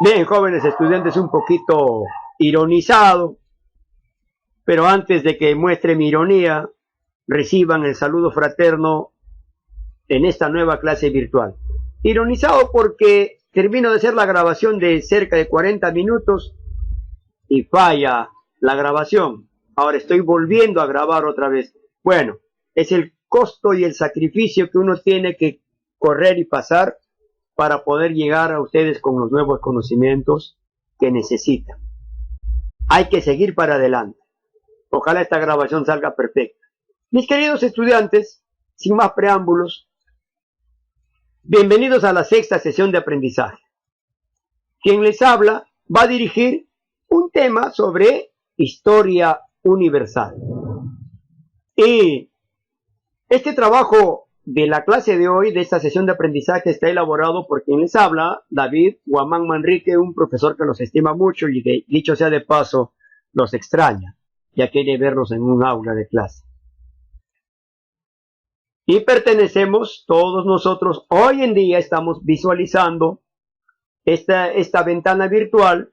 Bien, jóvenes estudiantes, un poquito ironizado, pero antes de que muestre mi ironía, reciban el saludo fraterno en esta nueva clase virtual. Ironizado porque termino de hacer la grabación de cerca de 40 minutos y falla la grabación. Ahora estoy volviendo a grabar otra vez. Bueno, es el costo y el sacrificio que uno tiene que correr y pasar para poder llegar a ustedes con los nuevos conocimientos que necesitan. Hay que seguir para adelante. Ojalá esta grabación salga perfecta. Mis queridos estudiantes, sin más preámbulos, bienvenidos a la sexta sesión de aprendizaje. Quien les habla va a dirigir un tema sobre historia universal. Y este trabajo de la clase de hoy, de esta sesión de aprendizaje, está elaborado por quien les habla, David Guamán Manrique, un profesor que los estima mucho y que, dicho sea de paso, los extraña, ya quiere verlos en un aula de clase. Y pertenecemos, todos nosotros, hoy en día estamos visualizando esta ventana virtual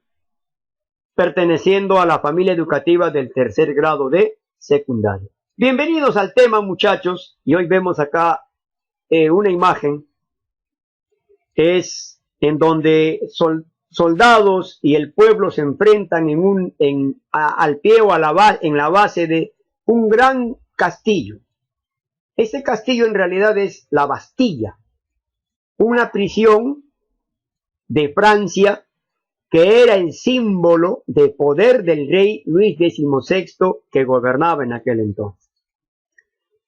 perteneciendo a la familia educativa del tercer grado de secundaria. Bienvenidos al tema, muchachos, y hoy vemos acá una imagen, es en donde soldados y el pueblo se enfrentan al pie o en la base de un gran castillo. Este castillo en realidad es la Bastilla, una prisión de Francia que era el símbolo de poder del rey Luis XVI que gobernaba en aquel entonces.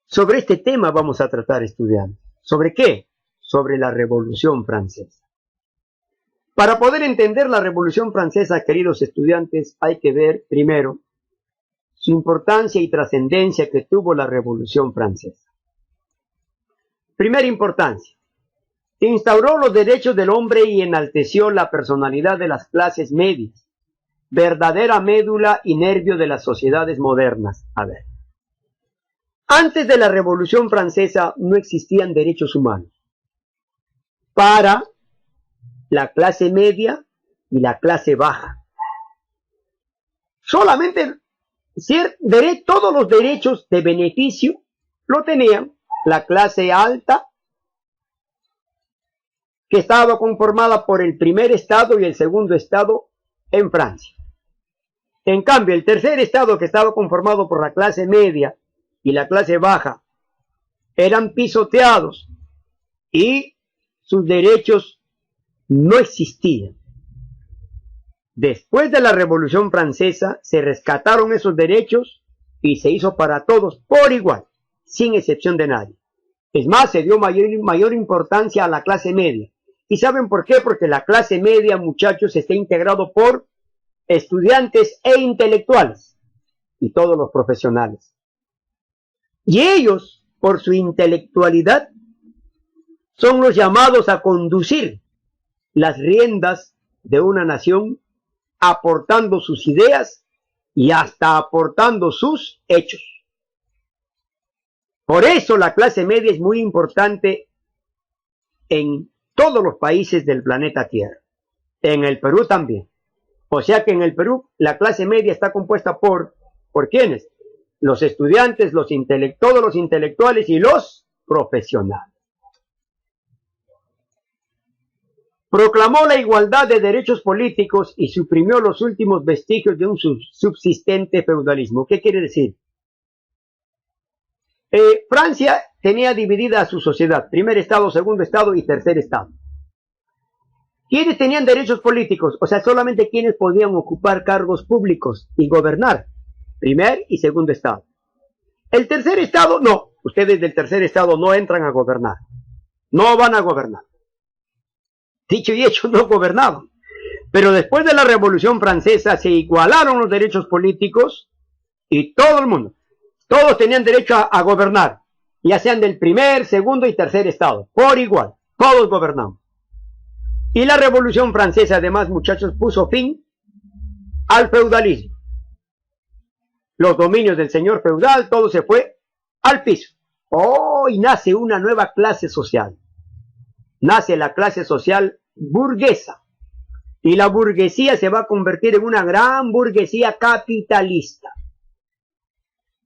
Sobre este tema vamos a tratar, estudiantes. ¿Sobre qué? Sobre la Revolución Francesa. Para poder entender la Revolución Francesa, queridos estudiantes, hay que ver primero su importancia y trascendencia que tuvo la Revolución Francesa. Primera importancia. Instauró los derechos del hombre y enalteció la personalidad de las clases medias, verdadera médula y nervio de las sociedades modernas. A ver. Antes de la Revolución Francesa no existían derechos humanos para la clase media y la clase baja. Solamente todos los derechos de beneficio lo tenían la clase alta, que estaba conformada por el primer estado y el segundo estado en Francia. En cambio, el tercer estado, que estaba conformado por la clase media y la clase baja, eran pisoteados y sus derechos no existían. Después de la Revolución Francesa se rescataron esos derechos y se hizo para todos por igual, sin excepción de nadie. Es más, se dio mayor importancia a la clase media. ¿Y saben por qué? Porque la clase media, muchachos, está integrado por estudiantes e intelectuales y todos los profesionales. Y ellos, por su intelectualidad, son los llamados a conducir las riendas de una nación, aportando sus ideas y hasta aportando sus hechos. Por eso la clase media es muy importante en todos los países del planeta Tierra. En el Perú también. O sea que en el Perú la clase media está compuesta ¿por quiénes? Los estudiantes, todos los intelectuales y los profesionales. Proclamó la igualdad de derechos políticos y suprimió los últimos vestigios de un subsistente feudalismo. ¿Qué quiere decir? Francia tenía dividida a su sociedad, primer estado, segundo estado y tercer estado. ¿Quiénes tenían derechos políticos? O sea, solamente quienes podían ocupar cargos públicos y gobernar, primer y segundo estado. El tercer estado, no. Ustedes del tercer estado no entran a gobernar. No van a gobernar. Dicho y hecho, no gobernaban. Pero después de la Revolución Francesa se igualaron los derechos políticos y todo el mundo. Todos tenían derecho a gobernar, ya sean del primer, segundo y tercer estado, por igual, todos gobernamos. Y la Revolución Francesa, además, muchachos, puso fin al feudalismo. Los dominios del señor feudal, todo se fue al piso. Y nace una nueva clase social. Nace la clase social burguesa. y la burguesía se va a convertir en una gran burguesía capitalista.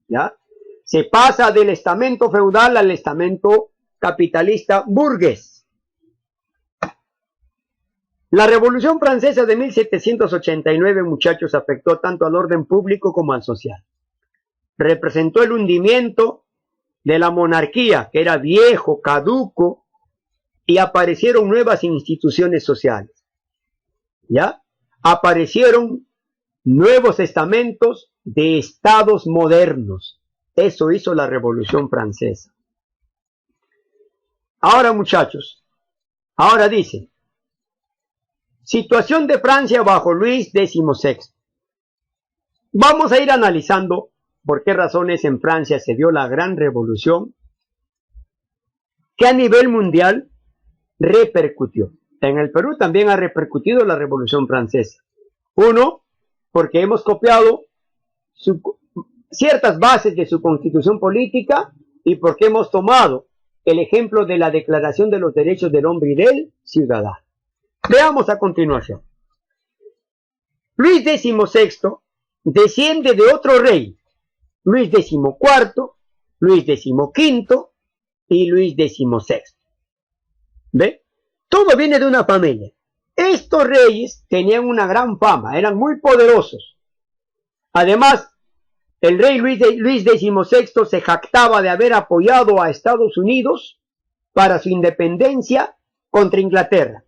¿Ya? Se pasa del estamento feudal al estamento capitalista burgués. La Revolución Francesa de 1789, muchachos, afectó tanto al orden público como al social. Representó el hundimiento de la monarquía, que era viejo, caduco, y aparecieron nuevas instituciones sociales. ¿Ya? Aparecieron nuevos estamentos de estados modernos. Eso hizo la Revolución Francesa. Ahora, muchachos, ahora dice, situación de Francia bajo Luis XVI. Vamos a ir analizando por qué razones en Francia se dio la gran revolución que a nivel mundial repercutió. En el Perú también ha repercutido la Revolución Francesa. Uno, porque hemos copiado ciertas bases de su constitución política y porque hemos tomado el ejemplo de la Declaración de los Derechos del Hombre y del Ciudadano. Veamos a continuación. Luis XVI desciende de otro rey, Luis XIV, Luis XV y Luis XVI. ¿Ve? Todo viene de una familia. Estos reyes tenían una gran fama, eran muy poderosos. Además, el rey Luis XVI se jactaba de haber apoyado a Estados Unidos para su independencia contra Inglaterra.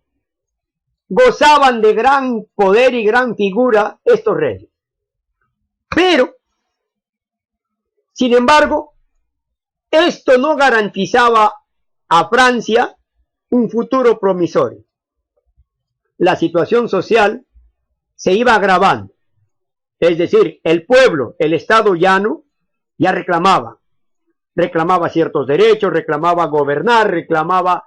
Gozaban de gran poder y gran figura estos reyes. Pero, sin embargo, esto no garantizaba a Francia un futuro promisorio. La situación social se iba agravando. Es decir, el pueblo, el Estado llano, ya reclamaba ciertos derechos, reclamaba gobernar, reclamaba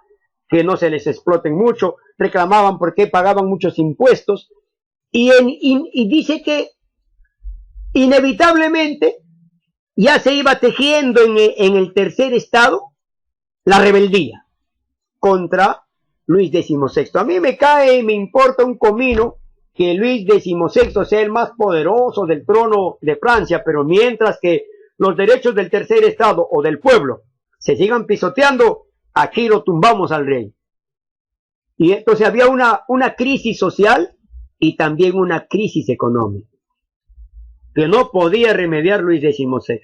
que no se les exploten mucho, reclamaban porque pagaban muchos impuestos, y dice que inevitablemente ya se iba tejiendo en el tercer estado la rebeldía contra Luis XVI. A mí me importa un comino que Luis XVI sea el más poderoso del trono de Francia, pero mientras que los derechos del tercer estado o del pueblo se sigan pisoteando, aquí lo tumbamos al rey. Y entonces había una crisis social y también una crisis económica que no podía remediar Luis XVI.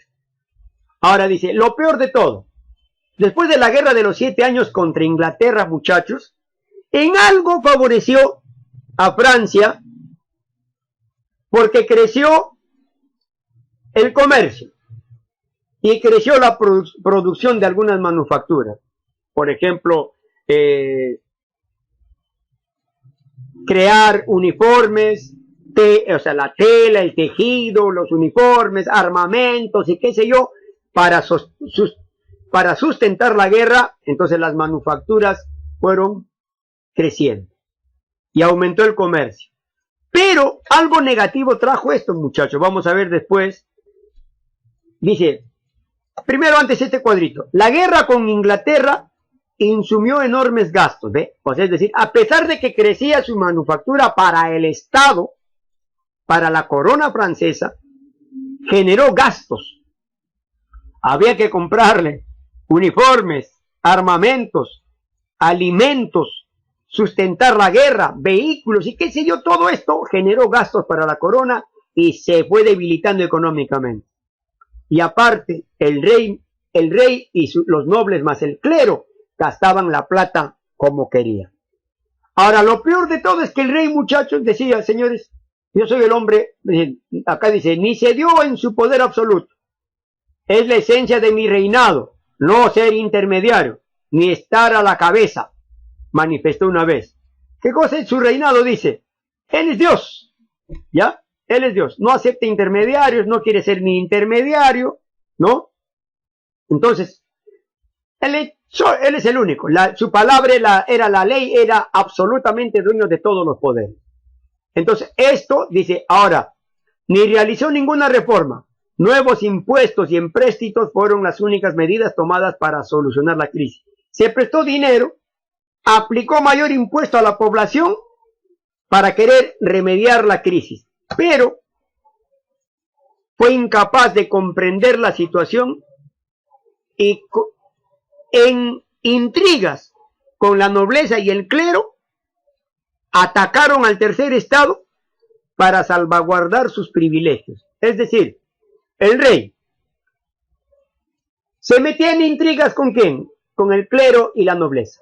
Ahora dice, lo peor de todo, después de la guerra de los 7 años contra Inglaterra, muchachos, en algo favoreció a Francia porque creció el comercio y creció la producción de algunas manufacturas. Por ejemplo, crear uniformes, o sea, la tela, el tejido, los uniformes, armamentos y qué sé yo, para sustentar la guerra. Entonces las manufacturas fueron creciendo y aumentó el comercio. Pero algo negativo trajo esto, muchachos. Vamos a ver después. Dice, primero antes este cuadrito, la guerra con Inglaterra insumió enormes gastos, ¿ve? Pues es decir, a pesar de que crecía su manufactura para el Estado, para la corona francesa, generó gastos. Había que comprarle uniformes, armamentos, alimentos, sustentar la guerra, vehículos y qué sé yo. Todo esto generó gastos para la corona y se fue debilitando económicamente. Y aparte, el rey y los nobles más el clero gastaban la plata como querían. Ahora, lo peor de todo es que el rey, muchachos, decía, señores, yo soy el hombre, acá dice, ni se dio en su poder absoluto. Es la esencia de mi reinado, no ser intermediario, ni estar a la cabeza, manifestó una vez. ¿Qué cosa es su reinado? Dice, él es Dios, ¿ya? Él es Dios, no acepta intermediarios, no quiere ser ni intermediario, ¿no? Entonces, él es el único, su palabra era la ley, era absolutamente dueño de todos los poderes. Entonces, esto, dice, ahora, ni realizó ninguna reforma, nuevos impuestos y empréstitos fueron las únicas medidas tomadas para solucionar la crisis. Se prestó dinero, aplicó mayor impuesto a la población para querer remediar la crisis, pero fue incapaz de comprender la situación y en intrigas con la nobleza y el clero atacaron al tercer estado para salvaguardar sus privilegios. Es decir, el rey se metía en intrigas ¿con quién? Con el clero y la nobleza.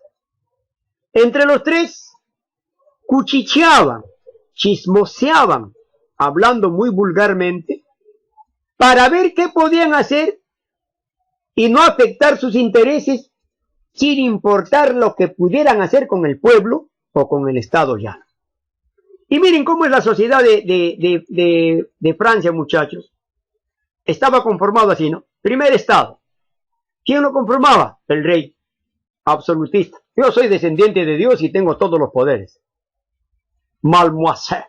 Entre los tres cuchicheaban, chismoseaban, hablando muy vulgarmente, para ver qué podían hacer y no afectar sus intereses sin importar lo que pudieran hacer con el pueblo o con el Estado llano. Y miren cómo es la sociedad de Francia, muchachos. Estaba conformado así, ¿no? Primer estado. ¿Quién lo conformaba? El rey, absolutista. Yo soy descendiente de Dios y tengo todos los poderes. Malmoiselle.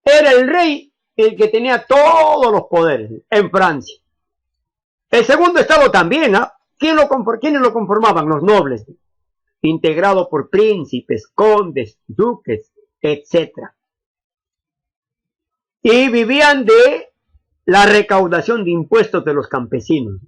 Era el rey el que tenía todos los poderes en Francia. El segundo estado también, ¿ah? ¿Quiénes lo conformaban? Los nobles, integrado por príncipes, condes, duques, etc. Y vivían de la recaudación de impuestos de los campesinos.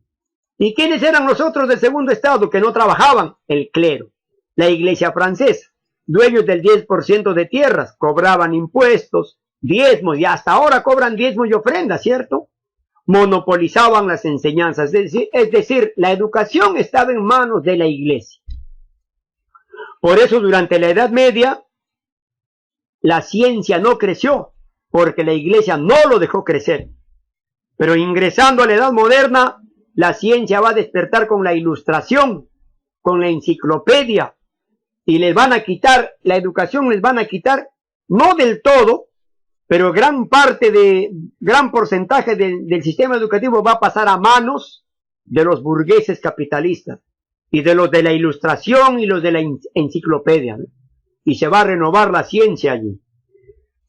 ¿Y quiénes eran los otros del segundo estado que no trabajaban? El clero, la iglesia francesa, dueños del 10% de tierras, cobraban impuestos, diezmos, y hasta ahora cobran diezmos y ofrendas, ¿cierto? Monopolizaban las enseñanzas, es decir, la educación estaba en manos de la iglesia. Por eso durante la Edad Media la ciencia no creció, porque la iglesia no lo dejó crecer. Pero ingresando a la Edad Moderna, la ciencia va a despertar con la ilustración, con la enciclopedia, y les van a quitar, la educación les van a quitar, no del todo, pero gran porcentaje del sistema educativo va a pasar a manos de los burgueses capitalistas y de los de la ilustración y los de la enciclopedia, ¿no? Y se va a renovar la ciencia allí.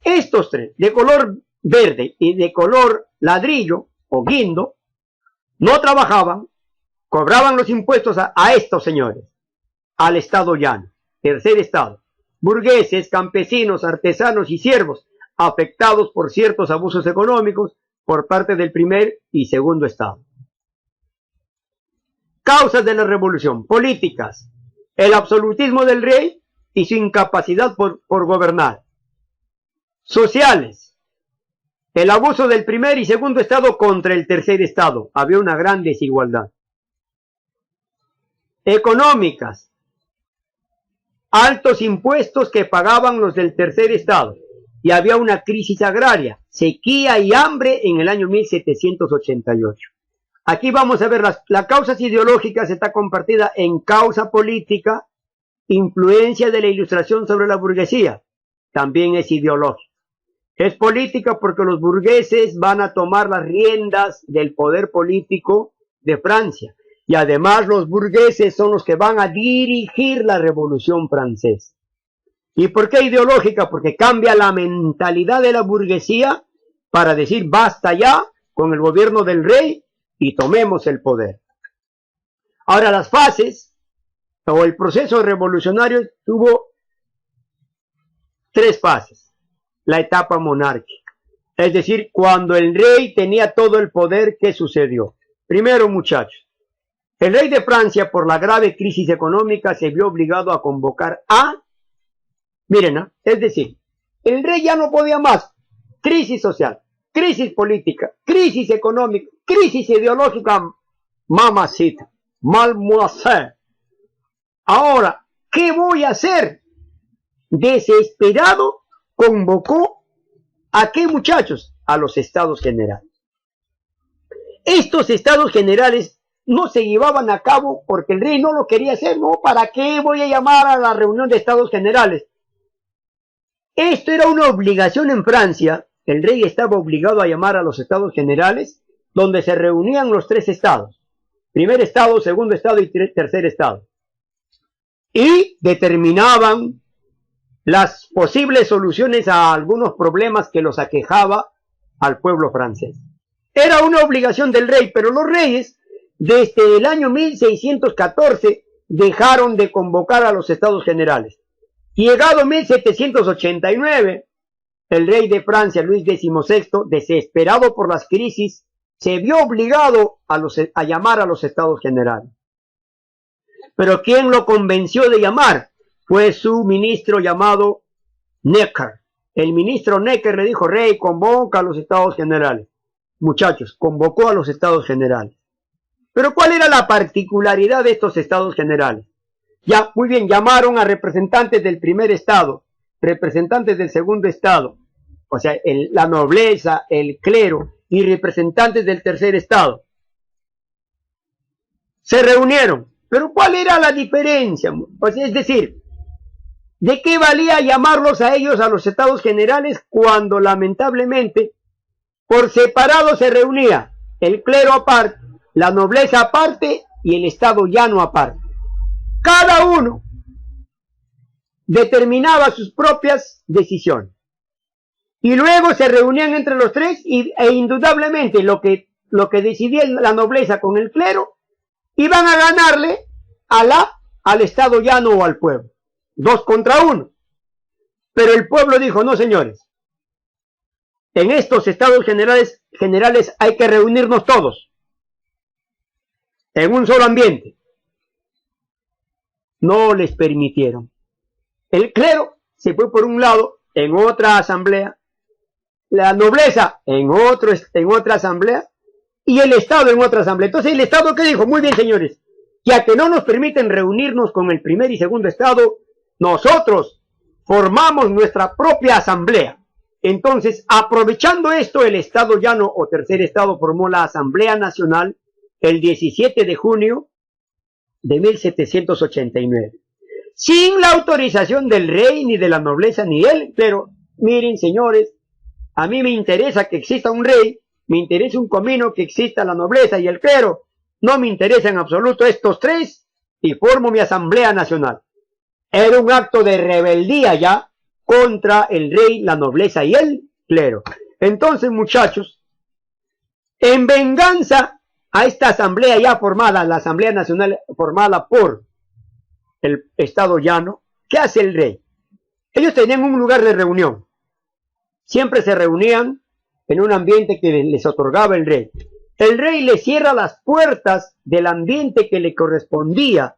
Estos tres, de color verde y de color ladrillo o guindo, no trabajaban, cobraban los impuestos a estos señores, al estado llano, tercer estado, burgueses, campesinos, artesanos y siervos, afectados por ciertos abusos económicos por parte del primer y segundo estado. Causas de la revolución: políticas, el absolutismo del rey y su incapacidad por gobernar. Sociales, el abuso del primer y segundo estado contra el tercer estado, había una gran desigualdad. Económicas, altos impuestos que pagaban los del tercer estado, y había una crisis agraria, sequía y hambre en el año 1788. Aquí vamos a ver las causas ideológicas. Está compartida en causa política, influencia de la ilustración sobre la burguesía, también es ideológica. Es política porque los burgueses van a tomar las riendas del poder político de Francia, y además los burgueses son los que van a dirigir la Revolución Francesa. ¿Y por qué ideológica? Porque cambia la mentalidad de la burguesía para decir basta ya con el gobierno del rey y tomemos el poder. Ahora, las fases o el proceso revolucionario tuvo tres fases. La etapa monárquica, es decir, cuando el rey tenía todo el poder. ¿Qué sucedió? Primero, muchachos, el rey de Francia, por la grave crisis económica, se vio obligado a convocar miren, es decir, el rey ya no podía más. Crisis social, crisis política, crisis económica, crisis ideológica. Mamacita, Malmoiselle. Ahora, ¿qué voy a hacer? Desesperado, convocó ¿a qué, muchachos? A los estados generales. Estos estados generales no se llevaban a cabo porque el rey no lo quería hacer. No, ¿para qué voy a llamar a la reunión de estados generales? Esto era una obligación en Francia. El rey estaba obligado a llamar a los estados generales, donde se reunían los tres estados: primer estado, segundo estado y tercer estado, y determinaban las posibles soluciones a algunos problemas que los aquejaba al pueblo francés. Era una obligación del rey, pero los reyes desde el año 1614 dejaron de convocar a los estados generales. Llegado 1789, el rey de Francia, Luis XVI, desesperado por las crisis, se vio obligado a llamar a los Estados Generales. Pero ¿quién lo convenció de llamar? Fue su ministro llamado Necker. El ministro Necker le dijo: rey, convoca a los Estados Generales. Muchachos, convocó a los Estados Generales. Pero ¿cuál era la particularidad de estos Estados Generales? Ya, muy bien, llamaron a representantes del primer estado, representantes del segundo estado, o sea, la nobleza, el clero y representantes del tercer estado. Se reunieron, pero ¿cuál era la diferencia? O sea, es decir, ¿de qué valía llamarlos a ellos, a los Estados Generales, cuando lamentablemente por separado se reunía el clero aparte, la nobleza aparte y el estado llano aparte? Cada uno determinaba sus propias decisiones. Y luego se reunían entre los tres e indudablemente lo que decidía la nobleza con el clero, iban a ganarle al estado llano o al pueblo. 2 contra 1. Pero el pueblo dijo: no, señores, en estos estados generales hay que reunirnos todos en un solo ambiente. No les permitieron. El clero se fue por un lado en otra asamblea, la nobleza en otra asamblea y el estado en otra asamblea. Entonces el estado, ¿qué dijo? Muy bien, señores, ya que no nos permiten reunirnos con el primer y segundo estado, nosotros formamos nuestra propia asamblea. Entonces, aprovechando esto, el estado llano o tercer estado formó la Asamblea Nacional el 17 de junio de 1789, sin la autorización del rey, ni de la nobleza, ni él. Pero miren, señores, a mí me interesa que exista un rey, me interesa un comino que exista la nobleza y el clero, no me interesa en absoluto estos tres, y formo mi Asamblea Nacional. Era un acto de rebeldía ya contra el rey, la nobleza y el clero. Entonces, muchachos, en venganza a esta asamblea ya formada, la Asamblea Nacional formada por el estado llano, ¿qué hace el rey? Ellos tenían un lugar de reunión. Siempre se reunían en un ambiente que les otorgaba el rey. El rey le cierra las puertas del ambiente que le correspondía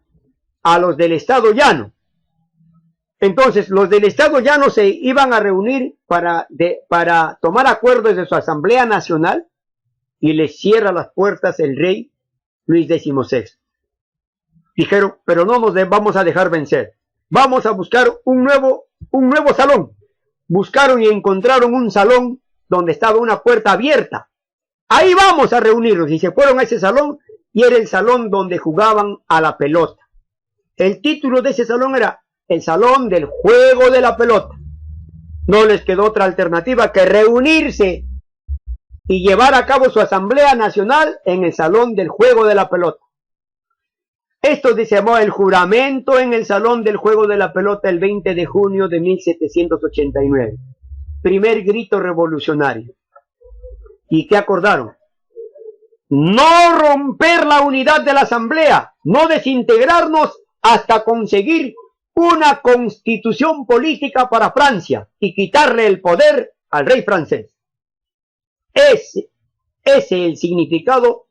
a los del estado llano. Entonces, los del estado llano se iban a reunir para tomar acuerdos de su Asamblea Nacional, y les cierra las puertas el rey Luis XVI. Dijeron: pero no nos vamos a dejar vencer. Vamos a buscar un nuevo salón. Buscaron y encontraron un salón donde estaba una puerta abierta. Ahí vamos a reunirnos. Y se fueron a ese salón, y era el salón donde jugaban a la pelota. El título de ese salón era el Salón del Juego de la Pelota. No les quedó otra alternativa que reunirse y llevar a cabo su Asamblea Nacional en el Salón del Juego de la Pelota. Esto se llamó el juramento en el Salón del Juego de la Pelota el 20 de junio de 1789. Primer grito revolucionario. ¿Y qué acordaron? No romper la unidad de la Asamblea, no desintegrarnos hasta conseguir una constitución política para Francia y quitarle el poder al rey francés. Ese es el significado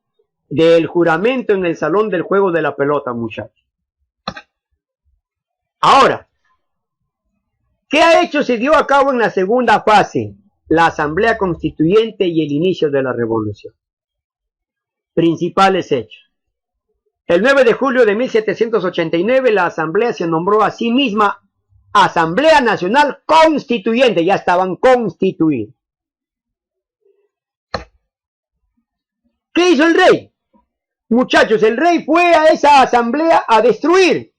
del juramento en el Salón del Juego de la Pelota, muchachos. Ahora, ¿qué hecho se dio a cabo en la segunda fase? La Asamblea Constituyente y el inicio de la Revolución. Principales hechos. El 9 de julio de 1789 la Asamblea se nombró a sí misma Asamblea Nacional Constituyente. Ya estaban constituidos. ¿Qué hizo el rey? Muchachos, el rey fue a esa asamblea a destruir.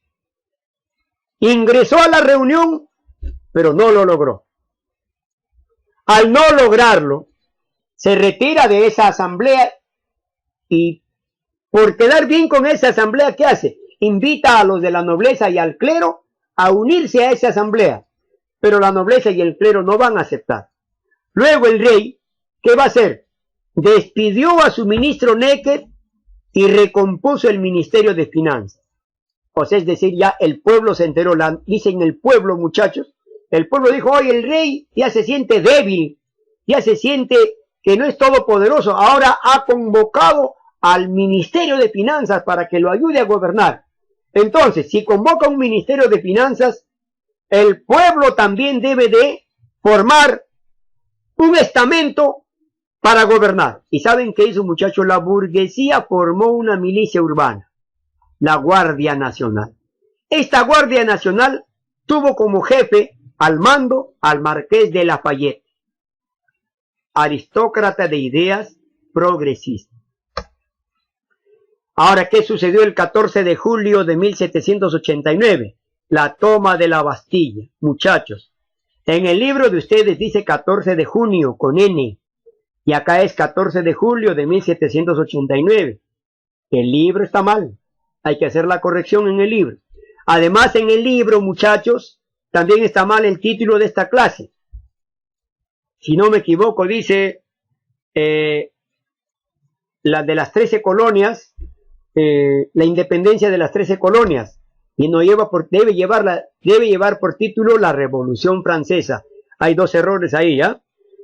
Ingresó a la reunión, pero no lo logró. Al no lograrlo, se retira de esa asamblea y por quedar bien con esa asamblea, ¿qué hace? Invita a los de la nobleza y al clero a unirse a esa asamblea. Pero la nobleza y el clero no van a aceptar. Luego el rey, ¿qué va a hacer? Despidió a su ministro Necker y recompuso el Ministerio de Finanzas. O sea, es decir, ya el pueblo se enteró, dicen el pueblo, muchachos. El pueblo dijo, oye, el rey ya se siente débil, ya se siente que no es todopoderoso. Ahora ha convocado al Ministerio de Finanzas para que lo ayude a gobernar. Entonces, si convoca un Ministerio de Finanzas, el pueblo también debe de formar un estamento para gobernar. ¿Y saben qué hizo, muchachos? La burguesía formó una milicia urbana, la Guardia Nacional. Esta Guardia Nacional tuvo como jefe al mando al Marqués de Lafayette, aristócrata de ideas progresistas. Ahora, ¿qué sucedió el 14 de julio de 1789? La toma de la Bastilla. Muchachos, en el libro de ustedes dice 14 de junio con N, y acá es 14 de julio de 1789. El libro está mal, hay que hacer la corrección en el libro. Además, en el libro, muchachos, también está mal el título de esta clase. Si no me equivoco, dice la de las 13 colonias, la independencia de las 13 colonias, y no lleva debe llevar por título la Revolución Francesa. Hay dos errores ahí, ¿ya?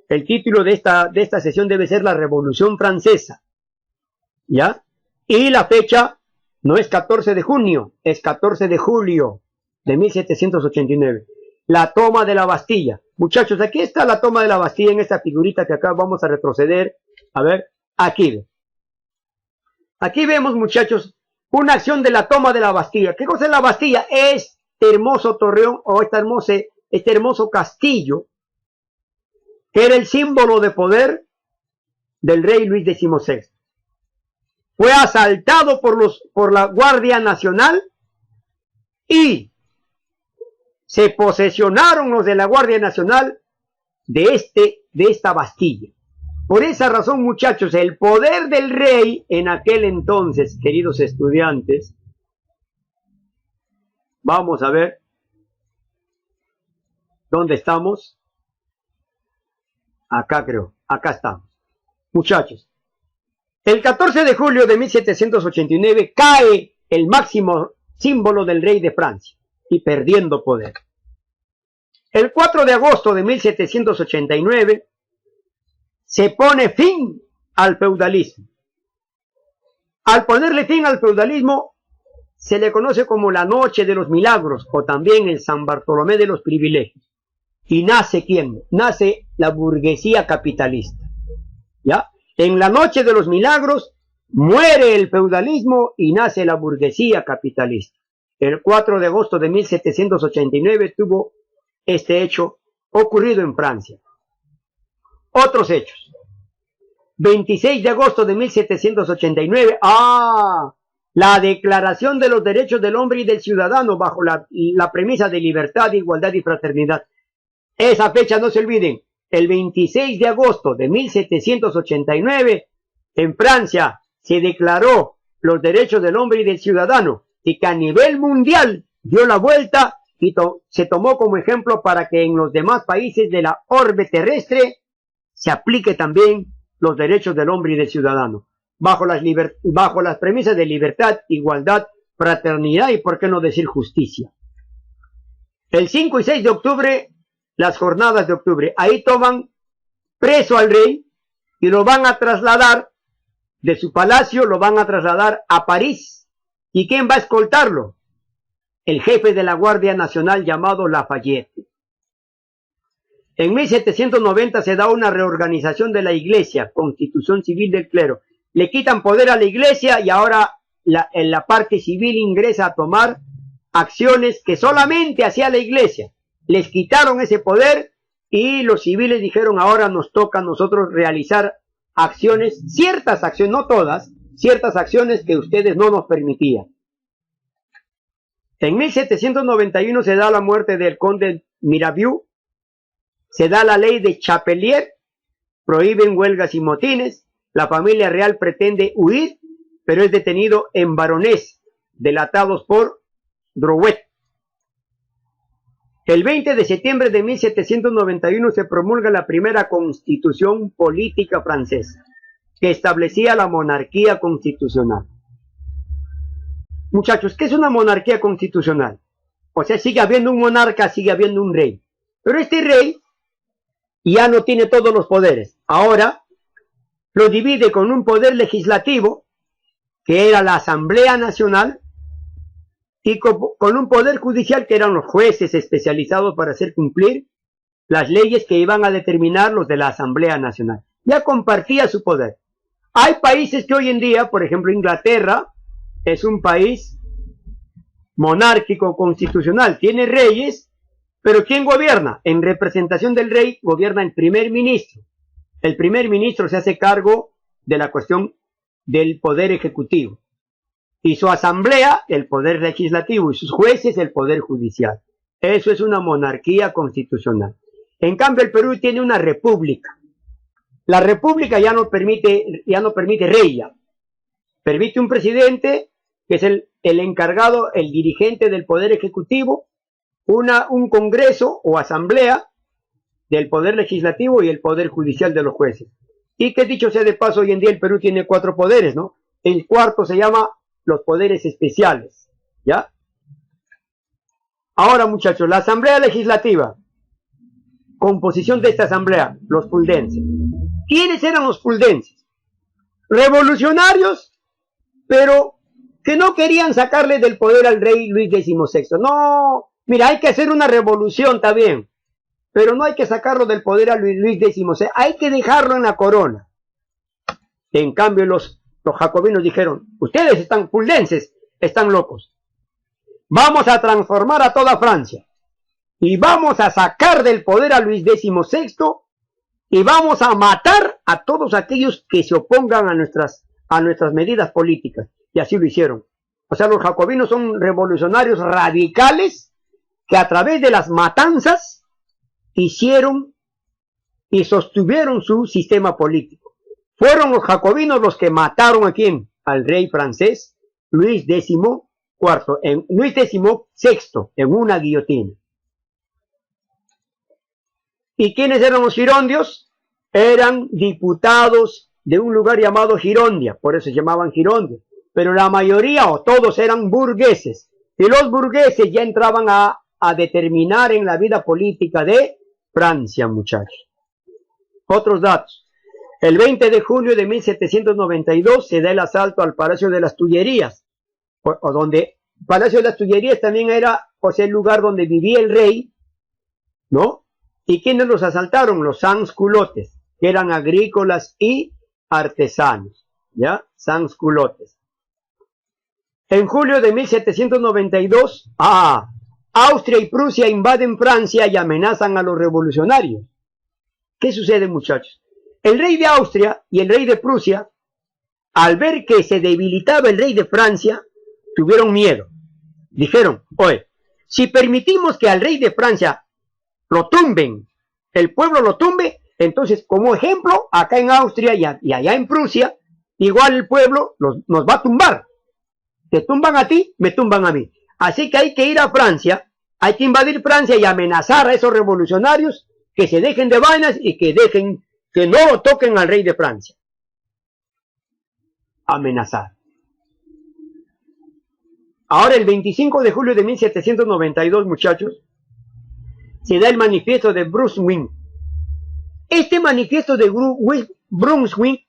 El título de esta sesión debe ser la Revolución Francesa, ¿ya? Y la fecha no es 14 de junio, es 14 de julio de 1789. La toma de la Bastilla. Muchachos, aquí está la toma de la Bastilla en esta figurita que acá vamos a retroceder. A ver, aquí. Aquí vemos, muchachos, una acción de la toma de la Bastilla. ¿Qué cosa es la Bastilla? Este hermoso torreón o este hermoso castillo que era el símbolo de poder del rey Luis XVI. Fue asaltado por la Guardia Nacional y se posesionaron los de la Guardia Nacional de esta Bastilla. Por esa razón, muchachos, el poder del rey en aquel entonces, queridos estudiantes, vamos a ver dónde estamos. Acá creo, acá estamos. Muchachos, el 14 de julio de 1789 cae el máximo símbolo del rey de Francia y perdiendo poder. El 4 de agosto de 1789 se pone fin al feudalismo. Al ponerle fin al feudalismo se le conoce como la Noche de los Milagros o también el San Bartolomé de los Privilegios. ¿Y nace quién? Nace la burguesía capitalista. ¿Ya? En la Noche de los Milagros muere el feudalismo y nace la burguesía capitalista. El 4 de agosto de 1789 tuvo este hecho ocurrido en Francia. Otros hechos. 26 de agosto de 1789. La Declaración de los Derechos del Hombre y del Ciudadano bajo la premisa de libertad, igualdad y fraternidad. Esa fecha no se olviden. El 26 de agosto de 1789 en Francia se declaró los derechos del hombre y del ciudadano y que a nivel mundial dio la vuelta y se tomó como ejemplo para que en los demás países de la orbe terrestre se aplique también los derechos del hombre y del ciudadano, bajo las premisas de libertad, igualdad, fraternidad y por qué no decir justicia. El 5 y 6 de octubre, las jornadas de octubre, ahí toman preso al rey y lo van a trasladar de su palacio, lo van a trasladar a París. ¿Y quién va a escoltarlo? El jefe de la Guardia Nacional llamado Lafayette. En 1790 se da una reorganización de la iglesia, constitución civil del clero. Le quitan poder a la iglesia y ahora la parte civil ingresa a tomar acciones que solamente hacía la iglesia. Les quitaron ese poder y los civiles dijeron ahora nos toca a nosotros realizar acciones, ciertas acciones, no todas, ciertas acciones que ustedes no nos permitían. En 1791 se da la muerte del conde Mirabeau, se da la ley de Chapelier, prohíben huelgas y motines, la familia real pretende huir, pero es detenido en Varonés, delatados por Drouet. El 20 de septiembre de 1791 se promulga la primera constitución política francesa, que establecía la monarquía constitucional. Muchachos, ¿qué es una monarquía constitucional? O sea, sigue habiendo un monarca, sigue habiendo un rey. Pero este rey ya no tiene todos los poderes. Ahora lo divide con un poder legislativo, que era la Asamblea Nacional, y con un poder judicial, que eran los jueces especializados para hacer cumplir las leyes que iban a determinar los de la Asamblea Nacional. Ya compartía su poder. Hay países que hoy en día, por ejemplo Inglaterra, es un país monárquico constitucional, tiene reyes, pero ¿quién gobierna? En representación del rey gobierna el primer ministro. El primer ministro se hace cargo de la cuestión del poder ejecutivo, y su asamblea el poder legislativo, y sus jueces el poder judicial. Eso es una monarquía constitucional. En cambio el Perú tiene una república. La república ya no permite rey, ya permite un presidente, que es el encargado, el dirigente del poder ejecutivo, un congreso o asamblea del poder legislativo y el poder judicial de los jueces. Y que dicho sea de paso, hoy en día el Perú tiene 4 poderes, ¿no? El cuarto se llama los poderes especiales, ¿ya? Ahora, muchachos, la asamblea legislativa, composición de esta asamblea, los fuldenses. ¿Quiénes eran los fuldenses? Revolucionarios, pero que no querían sacarle del poder al rey Luis XVI. No, mira, hay que hacer una revolución, está bien, pero no hay que sacarlo del poder a Luis XVI, hay que dejarlo en la corona. En cambio los jacobinos dijeron, ustedes están fuldenses, están locos. Vamos a transformar a toda Francia y vamos a sacar del poder a Luis XVI y vamos a matar a todos aquellos que se opongan a nuestras medidas políticas. Y así lo hicieron. O sea, los jacobinos son revolucionarios radicales que a través de las matanzas hicieron y sostuvieron su sistema político. Fueron los jacobinos los que mataron a quién, al rey francés Luis XVI, en una guillotina. ¿Y quiénes eran los girondios? Eran diputados de un lugar llamado Girondia, por eso se llamaban girondios. Pero la mayoría o todos eran burgueses. Y los burgueses ya entraban a determinar en la vida política de Francia, muchachos. Otros datos. El 20 de junio de 1792 se da el asalto al Palacio de las Tullerías, o donde Palacio de las Tullerías también era, o sea, el lugar donde vivía el rey, ¿no? ¿Y quiénes los asaltaron? Los sans-culottes, que eran agrícolas y artesanos, ¿ya? Sans-culottes. En julio de 1792, Austria y Prusia invaden Francia y amenazan a los revolucionarios. ¿Qué sucede, muchachos? El rey de Austria y el rey de Prusia, al ver que se debilitaba el rey de Francia, tuvieron miedo. Dijeron, oye, si permitimos que al rey de Francia lo tumben, el pueblo lo tumbe, entonces como ejemplo, acá en Austria y allá en Prusia, igual el pueblo nos va a tumbar. Te tumban a ti, me tumban a mí. Así que hay que ir a Francia, hay que invadir Francia y amenazar a esos revolucionarios que se dejen de vainas y que no lo toquen al rey de Francia. Amenazar. Ahora el 25 de julio de 1792, muchachos, se da el manifiesto de Brunswick. Este manifiesto de Brunswick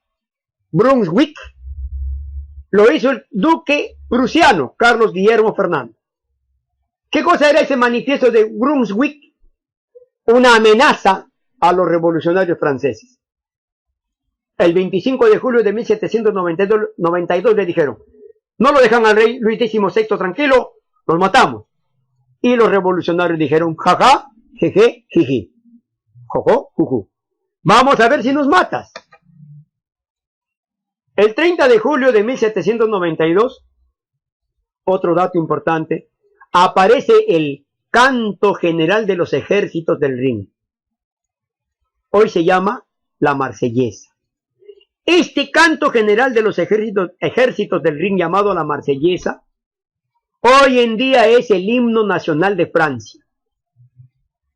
lo hizo el duque prusiano, Carlos Guillermo Fernando. ¿Qué cosa era ese manifiesto de Brunswick? Una amenaza a los revolucionarios franceses. El 25 de julio de 1792 le dijeron, no lo dejan al rey Luis XVI tranquilo, los matamos. Y los revolucionarios dijeron, jaja, jeje, jiji, jojo, juju. Vamos a ver si nos matas. El 30 de julio de 1792, otro dato importante, aparece el Canto General de los Ejércitos del Rin. Hoy se llama la Marsellesa. Este Canto General de los Ejércitos del Rin, llamado la Marsellesa, hoy en día es el himno nacional de Francia.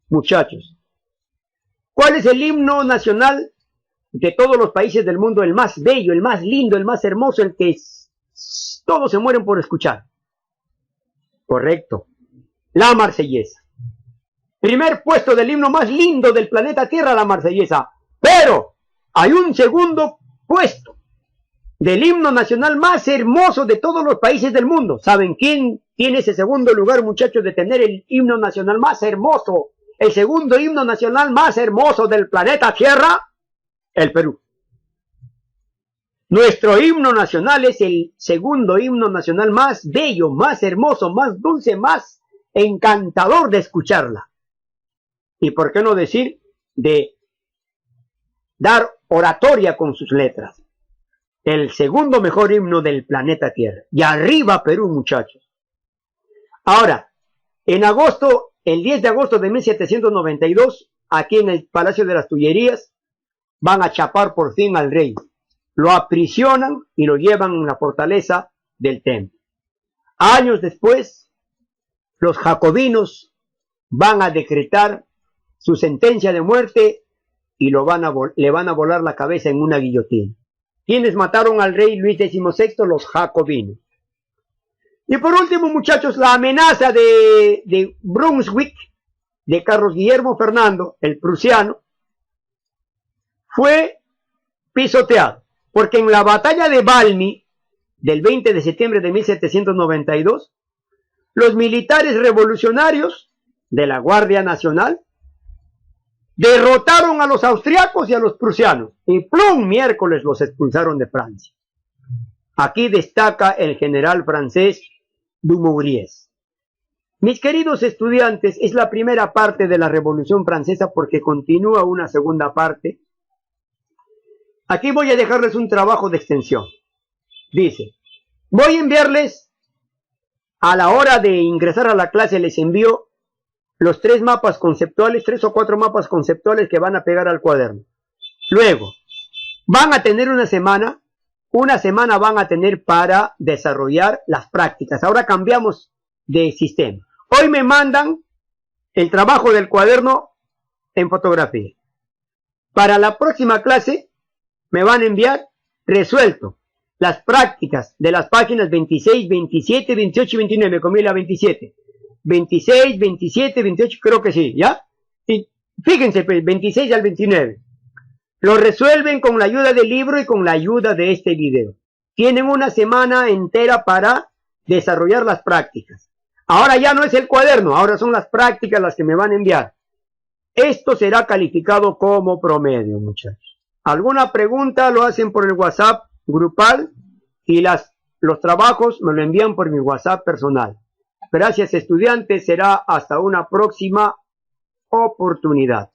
Muchachos, ¿cuál es el himno nacional de todos los países del mundo? El más bello, el más lindo, el más hermoso, el que todos se mueren por escuchar. Correcto. La Marsellesa. Primer puesto del himno más lindo del planeta Tierra, la Marsellesa. Pero hay un segundo puesto del himno nacional más hermoso de todos los países del mundo. ¿Saben quién tiene ese segundo lugar, muchachos, de tener el himno nacional más hermoso? El segundo himno nacional más hermoso del planeta Tierra, el Perú. Nuestro himno nacional es el segundo himno nacional más bello, más hermoso, más dulce, más encantador de escucharla. Y por qué no decir de dar oratoria con sus letras. El segundo mejor himno del planeta Tierra. Y arriba Perú, muchachos. Ahora, en agosto, el 10 de agosto de 1792, aquí en el Palacio de las Tullerías, van a chapar por fin al rey. Lo aprisionan y lo llevan a la fortaleza del templo. Años después, los jacobinos van a decretar su sentencia de muerte y le van a volar la cabeza en una guillotina. ¿Quiénes mataron al rey Luis XVI? Los jacobinos. Y por último, muchachos, la amenaza de Brunswick, de Carlos Guillermo Fernando, el prusiano, fue pisoteado. Porque en la batalla de Valmy, del 20 de septiembre de 1792, los militares revolucionarios de la Guardia Nacional derrotaron a los austriacos y a los prusianos. Y plum, miércoles los expulsaron de Francia. Aquí destaca el general francés Dumouriez. Mis queridos estudiantes, es la primera parte de la Revolución Francesa porque continúa una segunda parte. Aquí voy a dejarles un trabajo de extensión. Dice, voy a enviarles, a la hora de ingresar a la clase, les envío los 3 mapas conceptuales, 3 o 4 mapas conceptuales que van a pegar al cuaderno. Luego, van a tener una semana van a tener para desarrollar las prácticas. Ahora cambiamos de sistema. Hoy me mandan el trabajo del cuaderno en fotografía. Para la próxima clase, me van a enviar resuelto las prácticas de las páginas 26, 27, 28 y 29. Me comí la 27. 26, 27, 28, creo que sí, ¿ya? Y fíjense, pues, 26 al 29. Lo resuelven con la ayuda del libro y con la ayuda de este video. Tienen una semana entera para desarrollar las prácticas. Ahora ya no es el cuaderno, ahora son las prácticas las que me van a enviar. Esto será calificado como promedio, muchachos. Alguna pregunta lo hacen por el WhatsApp grupal y los trabajos me lo envían por mi WhatsApp personal. Gracias, estudiantes. Será hasta una próxima oportunidad.